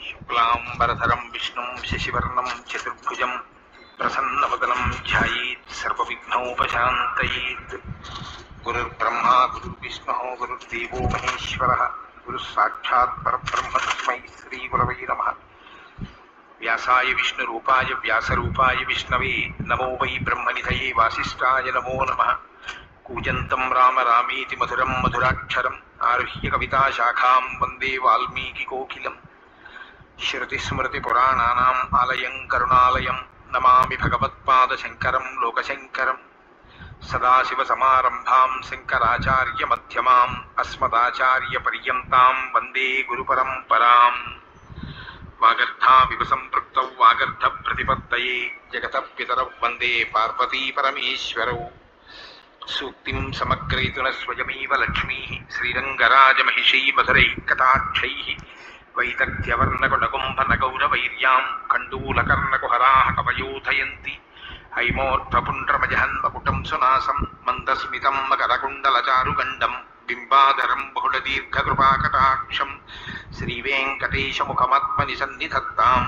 శుక్లాంబరధరం విష్ణుం శశివర్ణం చతుర్భుజం ప్రసన్నవదనం ధ్యాయేత్ సర్వవిఘ్నోపశాంతయేత్. గురుర్బ్రహ్మా గురుర్విష్ణుః గురుర్దేవో మహేశ్వరः గురుః సాక్షాత్ పరబ్రహ్మ తస్మై శ్రీ గురవై నమః. వ్యాసాయ విష్ణురూపాయ వ్యాసరూపాయ విష్ణవే నమో వై బ్రహ్మనిధయే వాసిష్ఠాయ నమో నమః. కూజంతం రామ రామేతి మధురం మధురాక్షరం ఆరుహ్య కవితాశాఖాం వందే వాల్మీకికోకిలం. శృతిస్మృతిపురాణానాం ఆలయం కరుణాలయం నమామి భగవత్పాదశంకరం లోకశంకరం. సదాశివసమారంభాం శంకరాచార్యమధ్యమాం అస్మదాచార్యపర్యంతాం వందే గురుపరంపరాం. వాగర్థావివ సంపృక్తౌ వాగర్థప్రతిపత్తయే జగతః పితరౌ వందే పార్వతీపరమేశ్వరౌ. సూక్తిం సమగ్రయతున స్వయమేవ లక్ష్మీః శ్రీరంగరాజమహిషీ మధురైః కటాక్షైః వైదగ్ధ్యవర్ణకుడకుంభనగౌరవైర్యాం కండూలకర్ణకుహరాः కవయోధయంతి. హైమోర్ధ్వపుండ్రమజహన్మకుటం సునాసం మందస్మితం మకరకుండలచారుగండం బింబాధరం బహుళదీర్ఘకృపాకటాక్షం శ్రీవేంకటేశముఖమాత్మని సన్నిధత్తాం.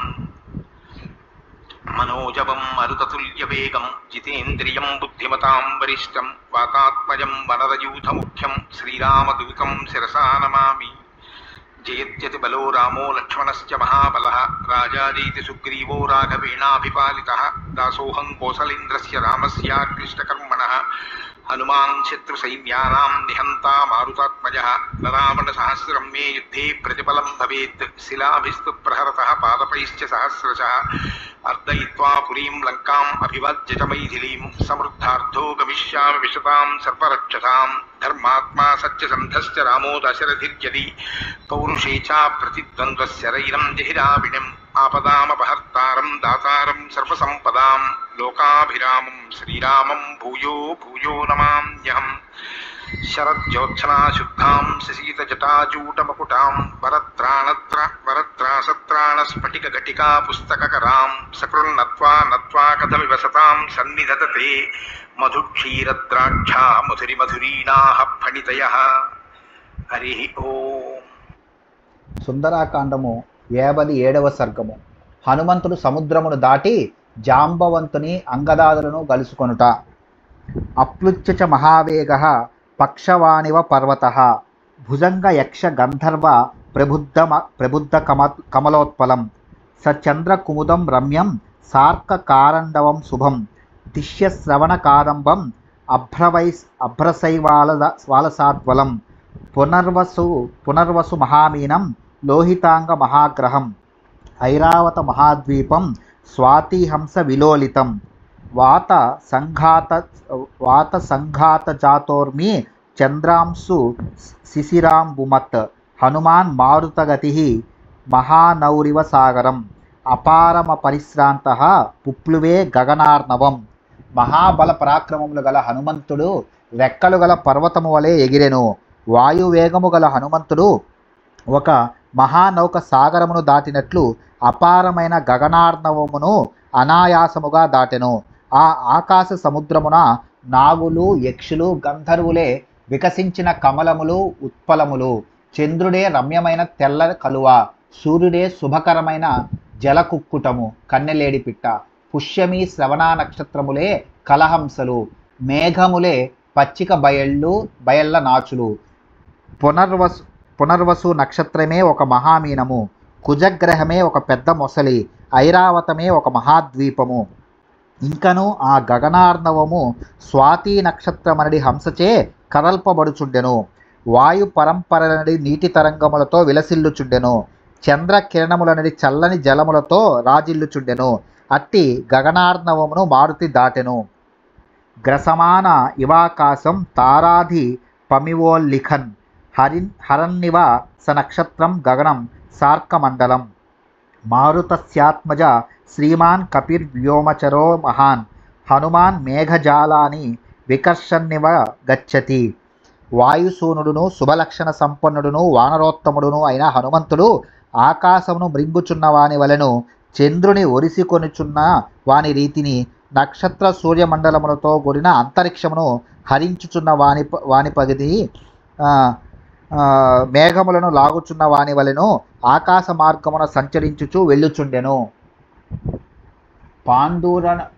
మనోజవం మరుతతుల్యవేగం జితేంద్రియం బుద్ధిమతాం వరిష్టం వాతాత్మజం వనరయూథముఖ్యం శ్రీరామదూతం శిరసా నమామి. జయత్యతి బలో రామో లక్ష్మణశ్చ మహాబలః రాజాజీతి సుగ్రీవో రాఘవేణాభిపాలితః. దాసోహం కోసలేంద్రస్య రామస్యాక్లిష్టకర్మణః హనుమాన్ శత్రుసైన్యానాం నిహంతా మారుతాత్మజః. రావణసహస్రం మే యుద్ధే ప్రతిఫలం భవేత్ శిలాభిస్తు ప్రహరతః పాదపైశ్చ సహస్రశః. అర్దయిత్వా పురీం లంకాం అభివాజ్య చ మైథిలీం సమృద్ధార్థో గమిష్యామి విశతాం సర్వరక్షసాం. ధర్మాత్మా సత్యసంధశ్చ రామో దశరథిర్యది పౌరుషే చ ప్రతిద్వంద్వశరైరం జహిరావిణిం. ఆపదామపహర్తారం దాతారం సర్వసంపదాం లోకాభిరామం శ్రీరామం భూయో భూయో నమామ్యహం. శరజ్యోత్సనాశుద్ధాం శశీతజటాజూటమకుటాం వరత్రాసత్రాణస్ఫటికఘటికా పుస్తకకరాం సకృన్నత్వా నత్వా కథమివ సతాం సన్నిధతతే మధుక్షీరద్రాక్షా మధురిమధురీణాః ఫణితయః. హరి ఓం. సుందరాకాండము 57వ సర్గము. హనుమంతుడు సముద్రమును దాటి జాంబవంతుని అంగదాదులను గలుసుకొనుట. అప్లుచ్య చ మహావేగః పక్షవానివ పర్వతః భుజంగ యక్ష గంధర్వ ప్రబుద్ధ కమలోత్పలం. సచంద్రకుముదం రమ్యం సార్కకారండవం శుభం దిశ్యశ్రవణ కాదంబం అభ్రసైవాలసాద్వలం. పునర్వసు మహామీనం లోహితాంగ మహాగ్రహం ఐరావత మహాద్వీపం స్వాతిహంస విలోలితం. వాత సంఘాత జాతోర్మి చంద్రాంశు శిశిరాంబుమత్. హనుమాన్ మారుతగతి మహానౌరివ సాగరం అపారమ పరిశ్రాంతః పుప్లువే గగనార్ణవం. మహాబల పరాక్రమములు గల హనుమంతుడు రెక్కలు గల పర్వతము వలె ఎగిరెను. వాయువేగము గల హనుమంతుడు ఒక మహానౌక సాగరమును దాటినట్లు అపారమైన గగనార్ణవమును అనాయాసముగా దాటెను. ఆ ఆకాశ సముద్రమున నాగులు యక్షులు గంధర్వులే వికసించిన కమలములు ఉత్పలములు. చంద్రుడే రమ్యమైన తెల్ల కలువ, సూర్యుడే శుభకరమైన జలకుక్కుటము కన్నెలేడి పిట్ట, పుష్యమి శ్రవణ నక్షత్రములే కలహంసలు, మేఘములే పచ్చిక బయళ్ళ నాచులు. పునర్వసు నక్షత్రమే ఒక మహామీనము, కుజగ్రహమే ఒక పెద్ద మొసలి, ఐరావతమే ఒక మహాద్వీపము. ఇంకను ఆ గగనార్ణవము స్వాతి నక్షత్రమనడి హంసచే కదల్పబడుచుండెను. వాయు పరంపరనడి నీటి తరంగములతో విలసిల్లుచుండెను. చంద్ర కిరణములనడి చల్లని జలములతో రాజిల్లుచుండెను. అట్టి గగనార్ణవమును మారుతి దాటెను. గ్రసమాన ఇవాకాశం తారాధి పమివోల్లిఖన్ హరన్నివ స నక్షత్రం గగనం సార్కమండలం. మారుతస్యాత్మజ శ్రీమాన్ కపిర్వ్యోమచరో మహాన్ హనుమాన్ మేఘజాలాని వికర్షన్నివ గచ్చతి. వాయుసూనుడును శుభలక్షణ సంపన్నుడును వానరోత్తముడును అయిన హనుమంతుడు ఆకాశమును మృంగుచున్న వాని వలెను చంద్రుని ఒరిసికొనుచున్న వాని రీతిని నక్షత్ర సూర్యమండలములతో కూడిన అంతరిక్షమును హరించుచున్న వాని పగిది మేఘములను లాగుచున్న వాని వలెను ఆకాశ మార్గమున సంచరించుచు వెళ్ళుచుండెను.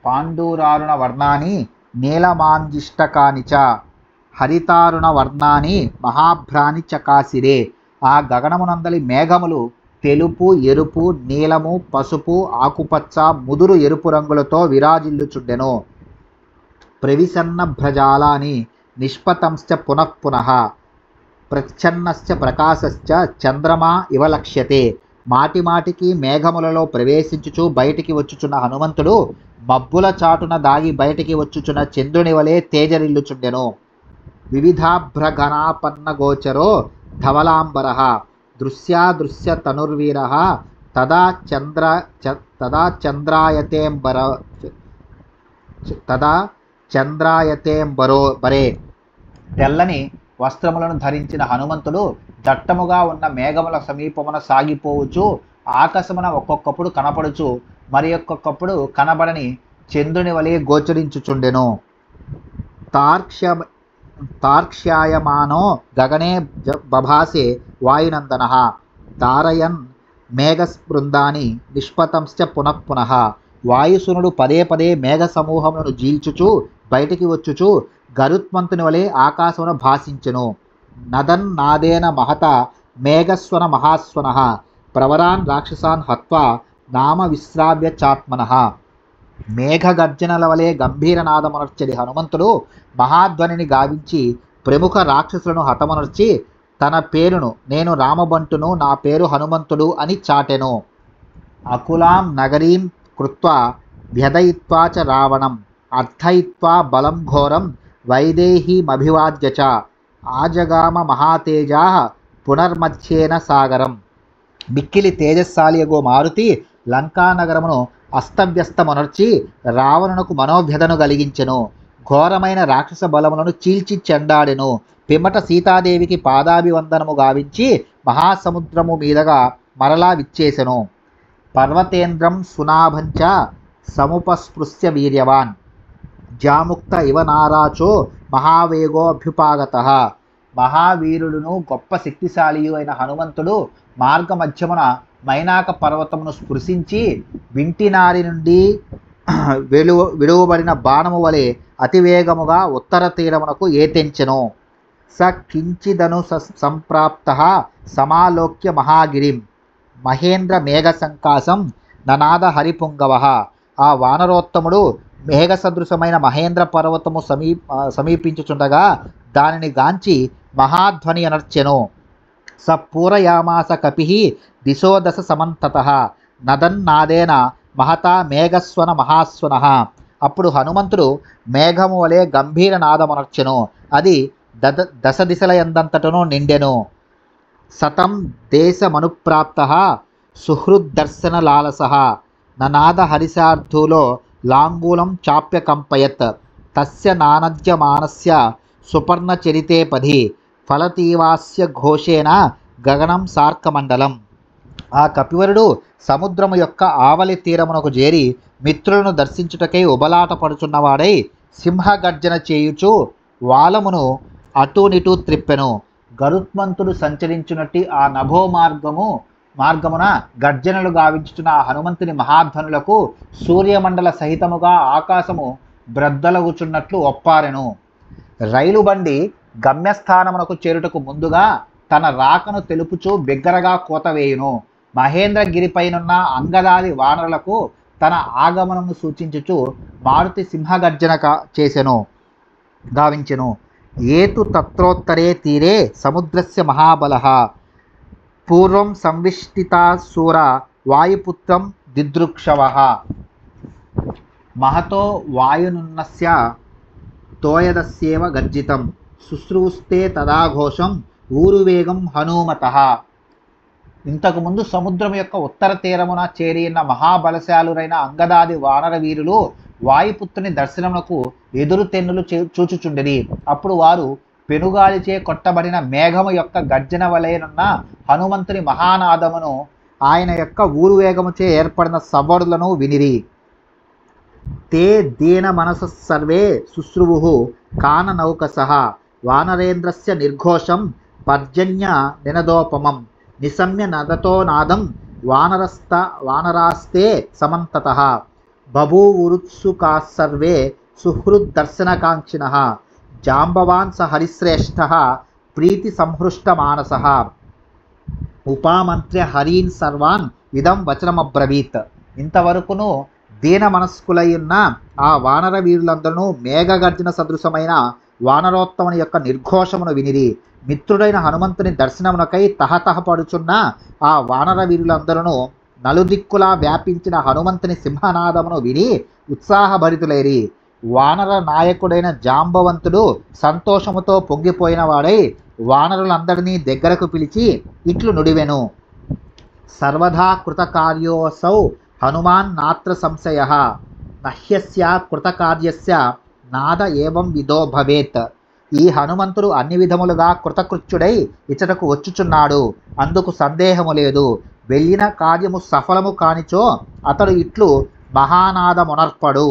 పాండూరారుణ వర్ణాని నీలమాంజిష్టకాని చ హరితారుణ వర్ణాని మహాభ్రాని చకాసిరే. ఆ గగనమునందలి మేఘములు తెలుపు, ఎరుపు, నీలము, పసుపు, ఆకుపచ్చ, ముదురు ఎరుపు రంగులతో విరాజిల్లుచుండెను. ప్రవిసన్న భ్రజాలాని నిష్పతంశ్చ పునఃపునః ప్రచ్ఛన్నశ్చ ప్రకాశశ్చ చంద్రమా ఇవ లక్ష్యతే. మాటిమాటికి మేఘములలో ప్రవేశించుచు బయటికి వచ్చుచున్న హనుమంతుడు మబ్బుల చాటున దాగి బయటికి వచ్చుచున్న చంద్రుని వలె తేజరిల్లుచుండెను. వివిధాభ్రగణాపన్నగోచరో ధవలాంబరః దృశ్యాదృశ్య తనుర్వీరః తదా చంద్రాయతేంబరే. తెల్లని వస్త్రములను ధరించిన హనుమంతుడు దట్టముగా ఉన్న మేఘముల సమీపమున సాగిపోవచ్చు ఆకాశమున ఒక్కొక్కప్పుడు కనపడుచు మరి ఒక్కొక్కప్పుడు కనబడని చంద్రుని వలె గోచరించుచుండెను. తార్క్ష్యాయమానో గగనే బభాసే వాయునందనః తారయన్ మేఘస్పృందాని నిష్పతంశ్చ పునఃపునః. వాయుసునుడు పదే పదే మేఘ సమూహములను జీల్చుచు బయటికి వచ్చుచు గరుత్మంతుని వలె ఆకాశమున భాసించెను. నదన్ నాదేన మహత మేఘస్వన మహాస్వనః ప్రవరాన్ రాక్షసాన్ హత్వా నామ విశ్రావ్య చాత్మనః. మేఘగర్జనల వలె గంభీరనాదమునర్చడి హనుమంతుడు మహాధ్వనిని గావించి ప్రముఖ రాక్షసులను హతమునర్చి తన పేరును నేను రామబంటును, నా పేరు హనుమంతుడు అని చాటెను. అకులాం నగరీం కృత్వా వ్యదయిత్వా చ రావణం అర్థయిత్వా బలం ఘోరం వైదేహీమభివాద్య చ ఆజగామ మహాతేజాః పునర్మధ్యేన సాగరం. మిక్కిలి తేజస్సాలియగో మారుతి లంకానగరమును అస్తవ్యస్తమునర్చి రావణునకు మనోవ్యధను కలిగించెను. ఘోరమైన రాక్షస బలములను చీల్చి చెండాడెను. పిమ్మట సీతాదేవికి పాదాభివందనము గావించి మహాసముద్రము మీదగా మరలా విచ్చేసెను. పర్వతేంద్రం సునాభంచ సముపస్పృశ్య వీర్యవాన్ జాముక్త ఇవ నారాచో మహావేగోభ్యుపాగతః. మహావీరుడును గొప్ప శక్తిశాలియు అయిన హనుమంతుడు మార్గమధ్యమున మైనాక పర్వతమును స్పృశించి వింటినారి నుండి విడువబడిన బాణము వలె అతివేగముగా ఉత్తర తీరమునకు ఏతెంచెను. స కించిదను సంప్రాప్తః సమాలోక్య మహాగిరిం మహేంద్ర మేఘ సంకాసం ననాద హరిపుంగవః. ఆ వానరోత్తముడు మేఘ సదృశమైన మహేంద్ర పర్వతము సమీపించుచుండగా దానిని గాంచి మహాధ్వని అనర్చెను. స పూరయామాస కపిః దిశో దశ సమంతతః నదన్నాదేన మహతా మేఘస్వన మహాస్వనః. అప్పుడు హనుమంతుడు మేఘము వలె గంభీర నాదమునర్చెను. అది దశ దిశల ఎందంతటను నిండెను. సతం దేశమనుప్రాప్తః సుహృద్దర్శన లాలసః ననాద హరిశార్ధూలో లాంగూలం చాప్య కంపయత్ తస్య నానద్యమానస్య సుపర్ణచరితే పది ఫలతీవాస్య ఘోషేణ గగనం సార్కమండలం. ఆ కపివరుడు సముద్రము యొక్క ఆవలి తీరమునకు చేరి మిత్రులను దర్శించుటకై ఉబలాట పడుచున్నవాడై సింహగర్జన చేయుచు వాలమును అటూనిటూ త్రిప్పెను. గరుత్మంతుడు సంచరించునట్టి ఆ నభో మార్గమున గర్జనలు గావించుచున్న ఆ హనుమంతుని మహాధ్వనులకు సూర్యమండల సహితముగా ఆకాశము బ్రద్దలగుచున్నట్లు ఒప్పారెను. రైలు బండి గమ్యస్థానమునకు చేరుటకు ముందుగా తన రాకను తెలుపుచూ బిగ్గరగా కోతవేయును. మహేంద్రగిరిపైనున్న అంగదాది వానరులకు తన ఆగమనము సూచించుచు మారుతి సింహగర్జన గావించెను. ఏతు తత్రోత్తరే తీరే సముద్రస్య మహాబలః పూర్వం సంవిష్టితాశూర వాయుపుత్రం దిదృక్షవః మహతో వాయునున్నస్య తోయదస్యేవ గర్జితం శుశ్రూస్తే తదాఘోషం ఊరువేగం హనుమతః. ఇంతకుముందు సముద్రం యొక్క ఉత్తర తీరమున చేరిన మహాబలశాలురైన అంగదాది వానర వీరులు వాయుపుత్రుని దర్శనమునకు ఎదురు తెన్నులు చూచుచుండిరి. అప్పుడు వారు పెనుగాలిచే కొట్టబడిన మేఘము యొక్క గర్జన వలెనున్న హనుమంతుని మహానాదమును ఆయన యొక్క ఊరువేగముచే ఏర్పడిన సవ్వడులను వినిరి. తే దీన మనస సర్వే శుశ్రువుః కాననౌకసః వానరేంద్రస్య నిర్ఘోషం పర్జన్య నినదోపమం నిశమ్య నదతో నాదం వానరాస్తే సమంతతః బభూవురుత్సుకాస్సర్వే సుహృద్దర్శనకాంక్షిణః జాంబవాన్ స హరిశ్రేష్ఠః ప్రీతి సంహృష్టమానసః ఉపామంత్ర్య హరీన్ సర్వాన్ ఇదం వచనమబ్రవీత్. ఇంతవరకును దీన మనస్కులై ఉన్న ఆ వానర వీరులందరూ మేఘగర్జన సదృశమైన వానరోత్తముని యొక్క నిర్ఘోషమును వినిరి. మిత్రుడైన హనుమంతుని దర్శనమునకై తహతహపడుచున్న ఆ వానర వీరులందరూ నలుదిక్కులా వ్యాపించిన హనుమంతుని సింహనాదమును విని ఉత్సాహభరితులైరి. వానర నాయకుడైన జాంబవంతుడు సంతోషముతో పొంగిపోయిన వాడై వానరులందరినీ దగ్గరకు పిలిచి ఇట్లు నుడివెను. సర్వదా కృతకార్యోసౌ హనుమాన్ నాత్ర సంశయః నహ్యస్య కృతకార్యస్య నాద ఏవం విదో భవేత్. ఈ హనుమంతుడు అన్ని విధములుగా కృతకృత్యుడై ఇచ్చటకు వచ్చుచున్నాడు, అందుకు సందేహము లేదు. వెళ్ళిన కార్యము సఫలము కానిచో అతడు ఇట్లు మహానాదమునర్పడు.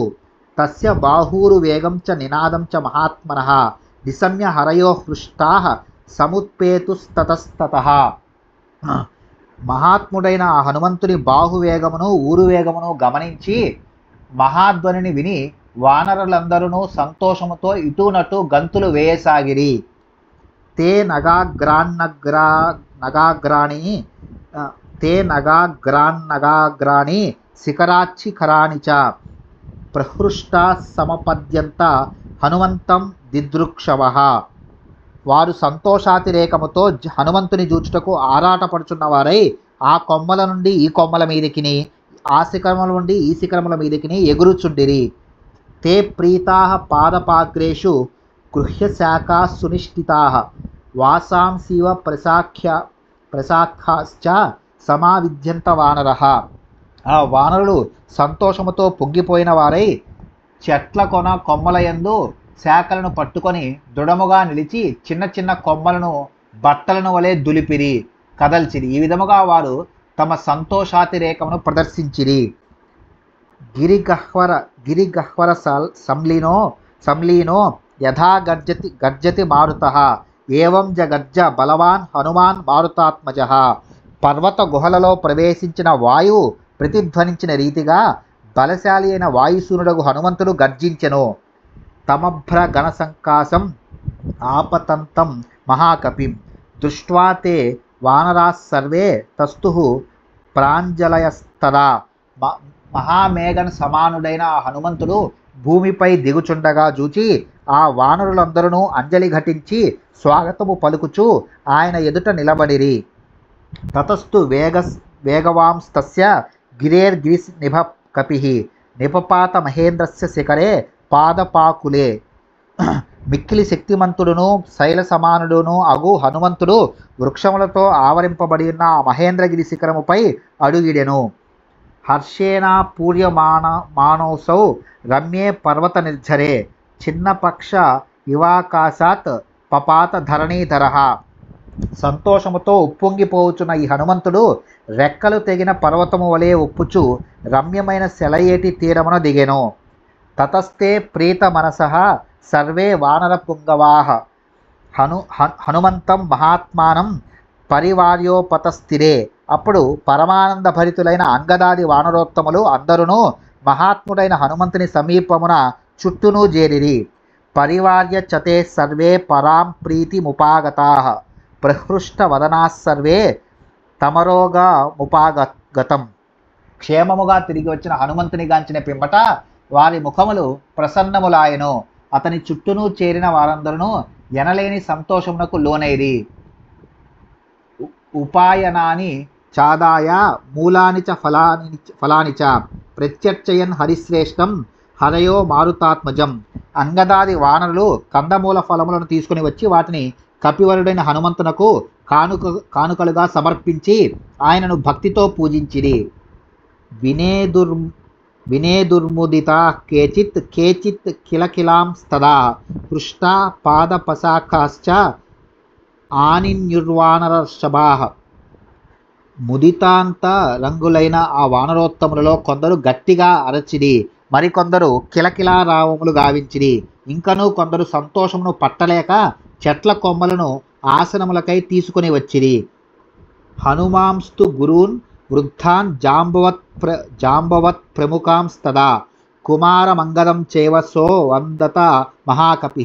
తస్య బాహూరు వేగం చ నినాదం చ మహాత్మనః నిశమ్య హరయో హృష్టాః సముత్పేతుస్తతస్తతః. మహాత్ముడైన ఆ హనుమంతుని బాహువేగమును ఊరువేగమును గమనించి మహాధ్వనిని విని వానరులందరూ సంతోషముతో ఇటునటు గంతులు వేయసాగిరి. తే నగాగ్రాణి శిఖరాచ్చిఖరాణి చ ప్రహృష్టా సమపద్యంత హనుమంతం దిదృక్షవః. వారు సంతోషాతిరేకముతో హనుమంతుని చూచుటకు ఆరాటపడుచున్న వారై ఆ కొమ్మల నుండి ఈ కొమ్మల మీదకిని ఆ శిఖరముల నుండి ఈ శిఖరముల మీదకిని ఎగురుచుండిరి. తే ప్రీతాః పాదపాగ్రేషు గృహ్యశాఖా సునిష్ఠితాః వాసాంసివ ప్రశాఖాశ్చ సమావిద్యంత వానరః. ఆ వానరులు సంతోషముతో పొంగిపోయిన వారై చెట్ల కొమ్మలయందు శాఖలను పట్టుకొని దృఢముగా నిలిచి చిన్న చిన్న కొమ్మలను బట్టలను వలె దులిపిరి, కదల్చిరి. ఈ విధముగా వారు తమ సంతోషాతిరేకమును ప్రదర్శించిరి. గిరిగహ్వర సంలీనో యథా గర్జతి మారుతః ఏవం జగర్జ బలవాన్ హనుమాన్ మారుతాత్మజః. పర్వత గుహలలో ప్రవేశించిన వాయువు ప్రతిధ్వనించిన రీతిగా బలశాలి అయిన వాయుసూనుడగు హనుమంతుడు గర్జించెను. తమభ్ర గణసంకాసం ఆపతంతం మహాకపిం దృష్ట్వా తే వానరాస్ సర్వే తస్తుః ప్రాంజలయస్తదా. మహామేఘన సమానుడైన ఆ హనుమంతుడు భూమిపై దిగుచుండగా చూచి ఆ వానరులందరూ అంజలి ఘటించి స్వాగతము పలుకుచు ఆయన ఎదుట నిలబడిరి. తతస్తు వేగవాంస్తస్య గిరేర్గిరిస్ నిభ కపిః నిపపాత మహేంద్రస్య శిఖరే పాదపాకులే. మిక్కిలి శక్తిమంతుడును శైల సమానుడును అగు హనుమంతుడు వృక్షములతో ఆవరింపబడి ఉన్న ఆ మహేంద్రగిరి శిఖరముపై అడుగిడెను. హర్షేణ పూర్యమానోసౌ రమ్యే పర్వత నిర్ఝరే చిన్నపక్ష ఇవాకాశాత్ పపాత ధరణీధరః. సంతోషముతో ఉప్పొంగిపోవచ్చున్న ఈ హనుమంతుడు రెక్కలు తెగిన పర్వతము వలె ఉప్పుచు రమ్యమైన సెలయేటి తీరమున దిగెను. తతస్తే ప్రీత మనసః సర్వే వానర పుంగవాః హనుమంతం మహాత్మానం పరివార్యోపతస్థిరే. అప్పుడు పరమానంద భరితులైన అంగదాది వానరోత్తములు అందరూ మహాత్ముడైన హనుమంతుని సమీపమున చుట్టూను చేరిరి. పరివార్య చతే సర్వే పరాం ప్రీతిముపాగతాః ప్రహృష్ట వదనాః సర్వే తమరోగముపాగతం. క్షేమముగా తిరిగి వచ్చిన హనుమంతుని గాంచిన పిమ్మట వారి ముఖములు ప్రసన్నములాయెను. అతని చుట్టూను చేరిన వారందరూ ఎనలేని సంతోషమునకు లోనైరి. ఉపాయనాని చాదాయ మూలాని చ ఫలాని చ ప్రత్యర్చయన్ హరిశ్రేష్టం హరయో మారుతాత్మజం. అంగదాది వానరులు కందమూల ఫలములను తీసుకుని వచ్చి వాటిని కపివరుడైన హనుమంతునకు కానుకలుగా సమర్పించి ఆయనను భక్తితో పూజించిరి. వినేదుర్ముదితా కేచిత్ కిలకిలాంస్తదా హృష్టా పాదపశాఖాశ్చ ఆనిన్యుర్వానరర్షభాః. ముదితాంత రంగులైన ఆ వానరోత్తములలో కొందరు గట్టిగా అరచిరి, మరికొందరు కిలకిలారావములు గావించిరి. ఇంకనూ కొందరు సంతోషమును పట్టలేక చెట్ల కొమ్మలను ఆసనములకై తీసుకుని వచ్చిరి. హనుమాంస్తు గురూన్ వృద్ధాన్ జాంబవత్ ప్రముఖాంస్తదా కుమారమంగళం చేవసో వందత మహాకపి.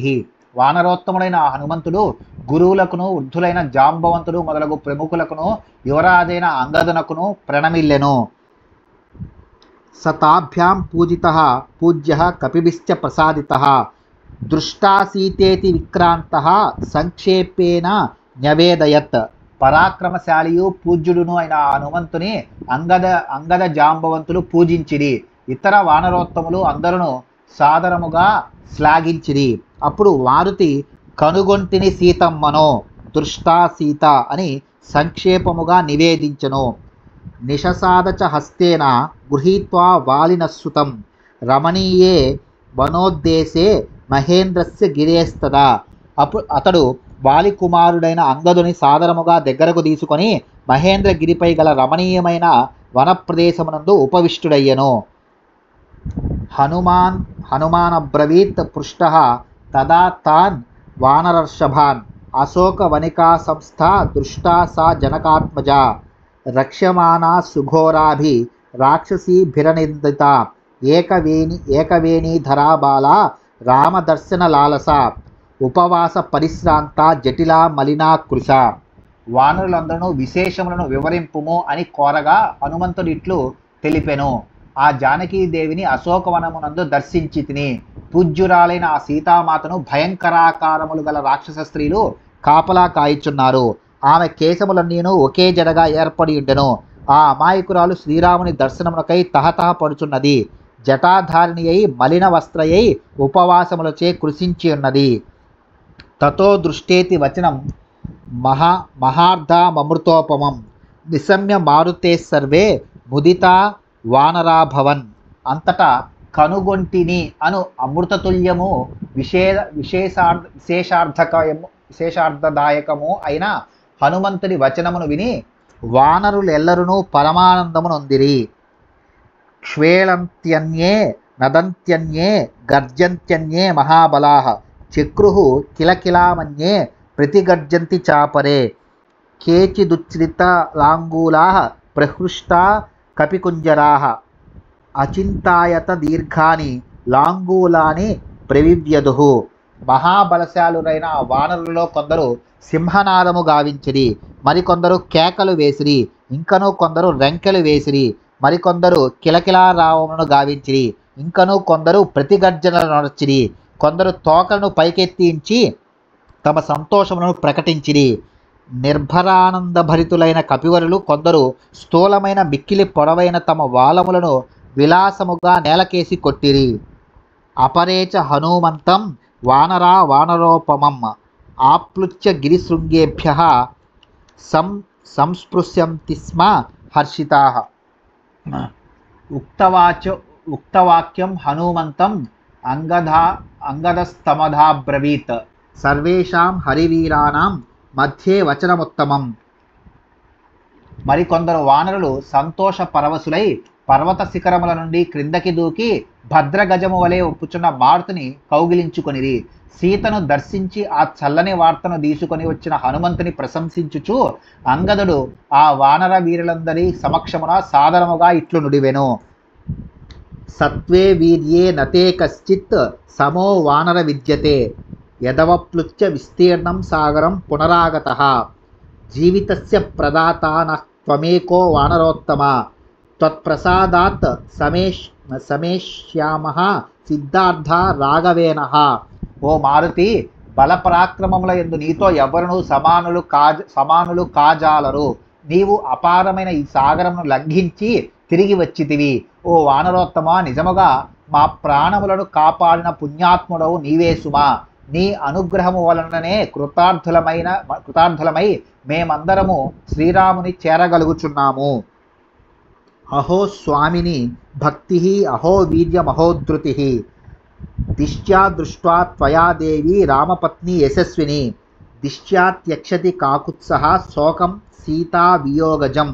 వానరోత్తముడైన ఆ హనుమంతుడు గురువులకును వృద్ధులైన జాంబవంతుడు మొదలగు ప్రముఖులకును యువరాజైన అంగదునకును ప్రణమిల్లెను. సతాభ్యాం పూజితః పూజ్యః కపిభిశ్చ ప్రసాదితః దృష్టాసీతేతి విక్రాంతః సంక్షేపేన న్యవేదయత్. పరాక్రమశాలియు పూజ్యుడును అయిన హనుమంతుని అంగద జాంబవంతులు పూజించిరి. ఇతర వానరోత్తములు అందరూ సాదరముగా శ్లాఘించిరి. అప్పుడు మారుతి కనుగొంటిని సీతమ్మను దృష్టా సీత అని సంక్షేపముగా నివేదించెను. నిషసాదచ హస్తేన గృహీత్వా వాలినస్సుతం రమణీయే వనోద్దేశే మహేంద్రస్య గిరేస్తదా. అతడు వాలి కుమారుడైన అంగదుని సాదరముగా దగ్గరకు తీసుకొని మహేంద్రగిరిపై గల రమణీయమైన వనప్రదేశమునందు ఉపవిష్టుడయ్యెను. హనుమానబ్రవీత్ పృష్టః తదా తాన్ వానరర్షభాన్ అశోకవనికా సంస్థా దృష్టా సా జనకాత్మజా రక్ష్యమానా సుఘోరాభి రాక్షసీభిరనిందిత ఏకవేణీధరా బాలా రామదర్శన లాలస ఉపవాస పరిశ్రాంత జటిలా మలినా కృశ. వానరులందరూ విశేషములను వివరింపుము అని కోరగా హనుమంతుడు ఇట్లు తెలిపెను. ఆ జానకీదేవిని అశోకవనమునందు దర్శించి తిని. పూజ్యురాలైన ఆ సీతామాతను భయంకరాకారములు గల రాక్షస స్త్రీలు కాపలా కాయిచున్నారు. ఆమె కేశములన్నీను ఒకే జడగా ఏర్పడి ఉండెను. ఆ అమాయకురాలు శ్రీరాముని దర్శనమునకై తహతహ పడుచున్నది. జటాధారిణి అయి మలిన వస్త్రయై ఉపవాసములచే కృషించి ఉన్నది. తతో దృష్టేతి వచనం మహార్ధమమృతోపమం నిశమ్య మారుతే సర్వే ముదితా వానరాభవన్. అంతటా కనుగొంటిని అను అమృతతుల్యము విశేషార్థదాయకము అయిన హనుమంతుడి వచనమును విని వానరులెల్లరునూ పరమానందమునొందిరి. క్ష్వేళంత్యన్యే నదంత్యన్యే గర్జంత్యన్యే మహాబలాః చక్రుః కిలకిలామన్యే ప్రతిగర్జంతి చాపరే కేచిదుచ్ఛ్రితలాంగూలాః ప్రహృష్టా కపికుంజరాః అచింతాయత దీర్ఘాని లాంగూలాని ప్రవివ్యదుః. మహాబలశాలురైన వానరులలో కొందరు సింహనాదము గావించిరి, మరికొందరు కేకలు వేసిరి, ఇంకనూ కొందరు రెంకెలు వేసిరి, మరికొందరు కిలకిలారావమును గావించిరి, ఇంకనూ కొందరు ప్రతిగర్జనలు నడచిరి, కొందరు తోకలను పైకెత్తించి తమ సంతోషములను ప్రకటించిరి. నిర్భరానందభరితులైన కపివరులు కొందరు స్థూలమైన మిక్కిలి పొడవైన తమ వాలములను విలాసముగా నేలకేసి కొట్టిరి. అపరేచ హనుమంతం వానరోపమం ఆప్లుత్య గిరిశృంగేభ్యః సంస్పృశ్యంతి స్మ హర్షితాః. ఉక్తవాక్యం హనుమంతం అంగదస్తమధాబ్రవీత్ సర్వేషాం హరివీరాణం మధ్యే వచనముత్తమం. మరికొందరు వానరులు సంతోష పరవశులై పర్వత శిఖరముల నుండి క్రిందకి దూకి భద్రగజము వలె ఒప్పుచున్న మారుతిని కౌగిలించుకొనిరి. సీతను దర్శించి ఆ చల్లని వార్తను తీసుకొని వచ్చిన హనుమంతుని ప్రశంసించుచు అంగదుడు ఆ వానర వీరులందరి సమక్షమున సాదరముగా ఇట్లు నుడివెను. సత్వే వీర్యే నతే కశ్చిత్ సమో వానర విద్యతే యదవప్లుత్య విస్తీర్ణం సాగరం పునరాగతః జీవితస్య ప్రదాతానః త్వమేకో వానరోత్తమ త్వత్ప్రసాదాత్ సమేష్యామః సిద్ధార్థ రాఘవేనః. ఓ మారుతి, బలపరాక్రమముల యందు నీతో ఎవరునూ సమానులు కాజాలరు. నీవు అపారమైన ఈ సాగరమును లంఘించి తిరిగి వచ్చితివి. ఓ వానరోత్తమ, నిజముగా మా ప్రాణములను కాపాడిన పుణ్యాత్ముడవు నీవే సుమా. నీ అనుగ్రహము వలననే కృతార్థులమై మేమందరము శ్రీరాముని చేరగలుగుచున్నాము. అహో స్వామిని భక్తి, అహో వీర్యమహోధృతి. దిశ్యా దృష్ట్వా త్వయా దేవి రామపత్ని యశస్విని దిశ్యాత్యక్షతి కాకుత్సః శోకం సీతా వియోగజం.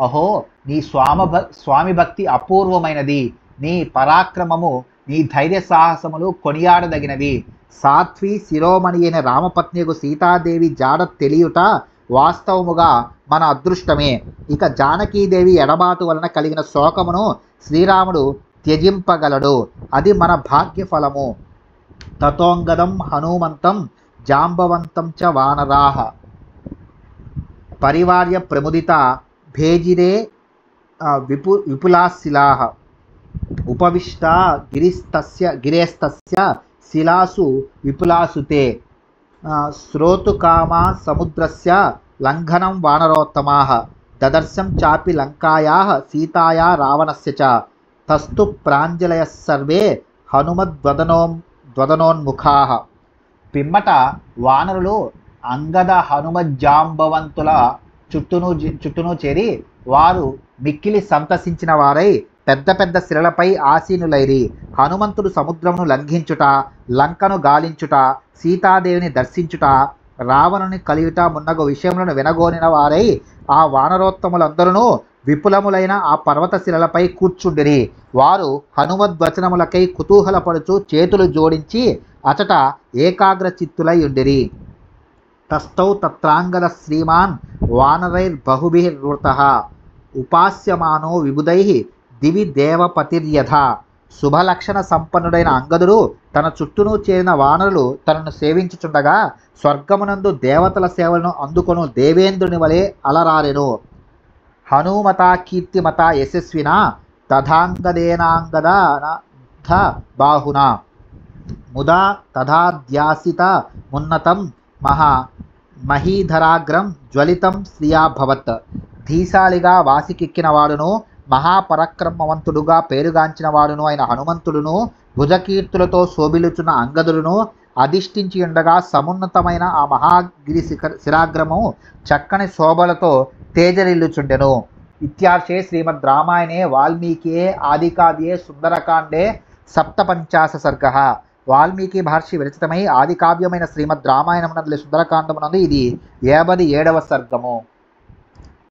అహో, నీ స్వామి భక్తి అపూర్వమైనది. నీ పరాక్రమము, నీ ధైర్య సాహసములు కొనియాడదగినవి. సాధ్వి శిరోమణి అయిన రామపత్నికు సీతాదేవి జాడ తెలియుట వాస్తవముగా మన అదృష్టమే. ఇక జానకీదేవి ఎడబాటు వలన కలిగిన శోకమును శ్రీరాముడు త్యజింపగలడు. అది మన భాగ్య ఫలము. తతోంగదం హనుమంతం జాంబవంతం చ వానరాః పరివార్య ప్రముదిత భేజిరే విపులాశిలాః ఉపవిష్ట గిరేస్తస్య శిలాసు విపులాసుతే శ్రోతుకామా సముద్రస్య లంఘనం వానరోత్తమాః దదర్శం చాపి లంకాయాః సీతాయా రావణస్య చ తస్తు ప్రాంజలయః సర్వే హనుమద్వదనోన్ముఖాః. పిమ్మట వానరులు అంగద హనుమజ్జాంబవంతుల చుట్టూను చేరి వారు మిక్కిలి సంతసించిన వారై పెద్ద పెద్ద శిలలపై ఆసీనులైరి. హనుమంతుడు సముద్రమును లంఘించుట, లంకను గాలించుట, సీతాదేవిని దర్శించుట, రావణుని కలియుట మున్నగు విషయములను వినగోనిన వారై ఆ వానరోత్తములందరూ విపులములైన ఆ పర్వత శిలలపై కూర్చుండిరి. వారు హనుమద్వచనములకై కుతూహలపడుచు చేతులు జోడించి అచట ఏకాగ్ర చిత్తులై ఉండిరి. తస్థౌ తత్రాంగద శ్రీమాన్ వానరైర్బహుభిర్వృతః ఉపాస్యమానో విబుధైః దివి దేవపతిర్యథ. శుభలక్షణ సంపన్నుడైన అంగదుడు తన చుట్టూను చేరిన వానరులు తనను సేవించుచుండగా స్వర్గమునందు దేవతల సేవలను అందుకొను దేవేంద్రుని వలె అలరారెను. హనుమతా కీర్తిమత యశస్విన తథాంగదేనాంగద బాహునా ముదా తథాధ్యాసిత మున్నతం మహీధరాగ్రం జ్వలితం శ్రియాభవత్. ధీశాలిగా వాసికెక్కిన వాడును మహాపరక్రమవంతుడుగా పేరుగాంచిన వాడును అయిన హనుమంతుడును భుజకీర్తులతో శోభిలుచున్న అంగదుడును అధిష్ఠించి ఉండగా సమున్నతమైన ఆ మహాగిరి శిరాగ్రము చక్కని శోభలతో తేజరిల్లుచుండెను. ఇత్యార్షే శ్రీమద్ రామాయణే వాల్మీకియే ఆదికావ్యే సుందరకాండే 57 సర్గః. వాల్మీకి మహర్షి విరచితమై ఆదికావ్యమైన శ్రీమద్ రామాయణమునందు సుందరకాండమునందు ఇది 57వ సర్గము.